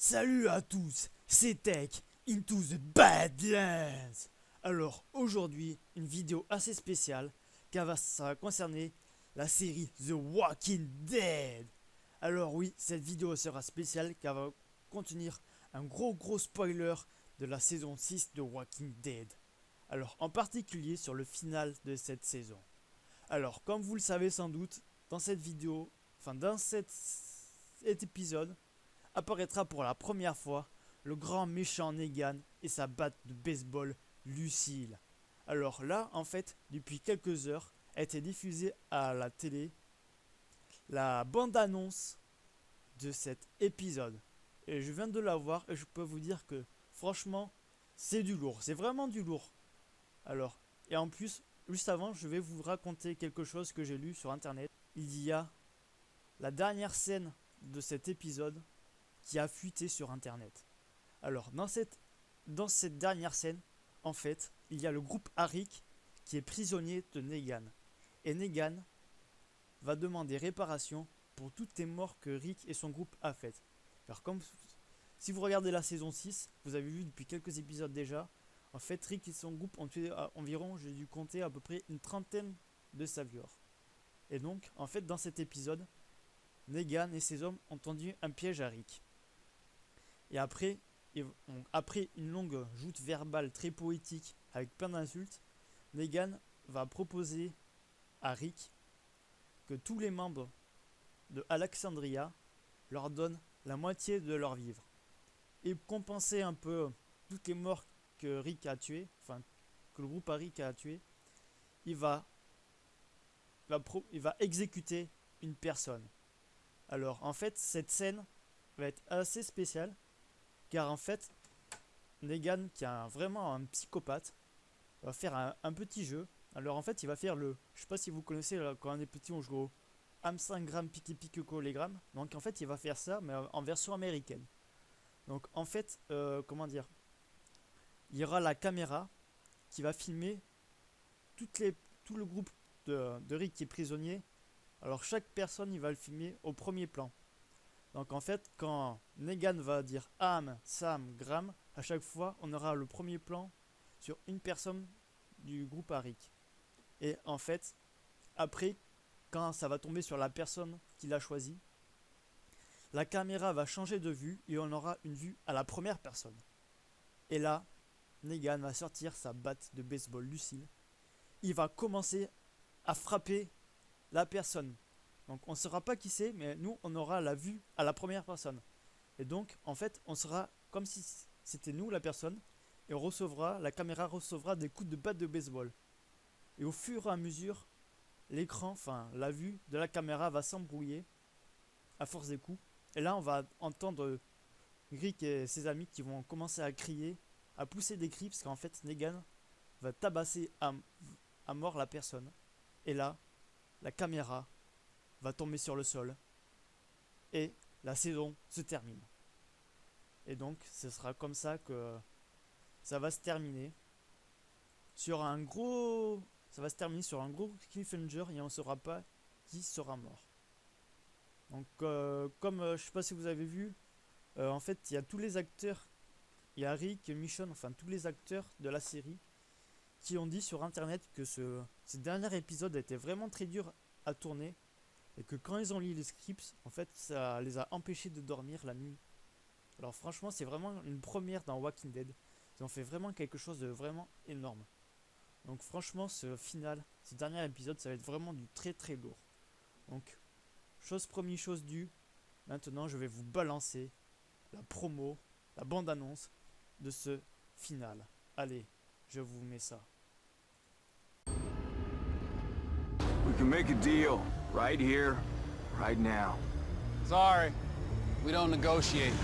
Salut à tous, c'est Tech into the Badlands. Alors aujourd'hui, une vidéo assez spéciale car ça va concerner la série The Walking Dead. Alors oui, cette vidéo sera spéciale car elle va contenir un gros spoiler de la saison 6 de Walking Dead. Alors en particulier sur le final de cette saison. Alors comme vous le savez sans doute, dans cette vidéo, dans cet épisode, apparaîtra pour la première fois le grand méchant Negan et sa batte de baseball Lucille. Alors là, en fait, depuis quelques heures, a été diffusée à la télé la bande-annonce de cet épisode. Et je viens de la voir et je peux vous dire que franchement, c'est du lourd. C'est vraiment du lourd. Alors, et en plus, juste avant, je vais vous raconter quelque chose que j'ai lu sur internet. Il y a la dernière scène de cet épisode qui a fuité sur internet. Alors dans cette dernière scène, en fait, il y a le groupe Arik qui est prisonnier de Negan. Et Negan va demander réparation pour toutes les morts que Rick et son groupe a faites. Alors comme si vous regardez la saison 6, vous avez vu depuis quelques épisodes déjà, en fait Rick et son groupe ont tué environ, j'ai dû compter à peu près une trentaine de saviors. Et donc, en fait, dans cet épisode, Negan et ses hommes ont tendu un piège à Rick. Et après une longue joute verbale très poétique avec plein d'insultes, Negan va proposer à Rick que tous les membres de Alexandria leur donnent la moitié de leur vivre. Et pour compenser un peu toutes les morts que Rick a tuées, que le groupe Rick a tué, il va exécuter une personne. Alors en fait cette scène va être assez spéciale car en fait Negan qui est vraiment un psychopathe va faire un petit jeu. Alors en fait il va faire je sais pas si vous connaissez quand on est petit on joue au Am5 Piki Collégramme. Donc en fait il va faire ça mais en version américaine. Donc en fait il y aura la caméra qui va filmer tout le groupe de Rick qui est prisonnier. Alors chaque personne il va le filmer au premier plan. Donc en fait quand Negan va dire Am, Sam, Graham, à chaque fois on aura le premier plan sur une personne du groupe Rick. Et en fait après quand ça va tomber sur la personne qu'il a choisi, la caméra va changer de vue et on aura une vue à la première personne. Et là Negan va sortir sa batte de baseball Lucille. Il va commencer à frapper la personne. Donc on ne saura pas qui c'est, mais nous on aura la vue à la première personne. Et donc en fait on sera comme si c'était nous la personne et la caméra recevra des coups de batte de baseball. Et au fur et à mesure, l'écran, la vue de la caméra va s'embrouiller à force des coups. Et là on va entendre Rick et ses amis qui vont commencer à crier, à pousser des cris parce qu'en fait Negan va tabasser à mort la personne. Et là, la caméra va tomber sur le sol et la saison se termine. Et donc ce sera comme ça que ça va se terminer sur un gros cliffhanger et on ne saura pas qui sera mort. Donc comme je sais pas si vous avez vu, en fait il y a tous les acteurs, il y a Rick, Michonne, tous les acteurs de la série qui ont dit sur internet que ce dernier épisode était vraiment très dur à tourner et que quand ils ont lu les scripts, en fait ça les a empêchés de dormir la nuit. Alors franchement c'est vraiment une première dans Walking Dead. Ils ont fait vraiment quelque chose de vraiment énorme. Donc franchement ce dernier épisode ça va être vraiment du très lourd. Donc chose promis chose due, maintenant je vais vous balancer la promo, la bande annonce de ce final. Allez, je vous mets ça. We can make a deal right here, right now. Sorry, we don't negotiate.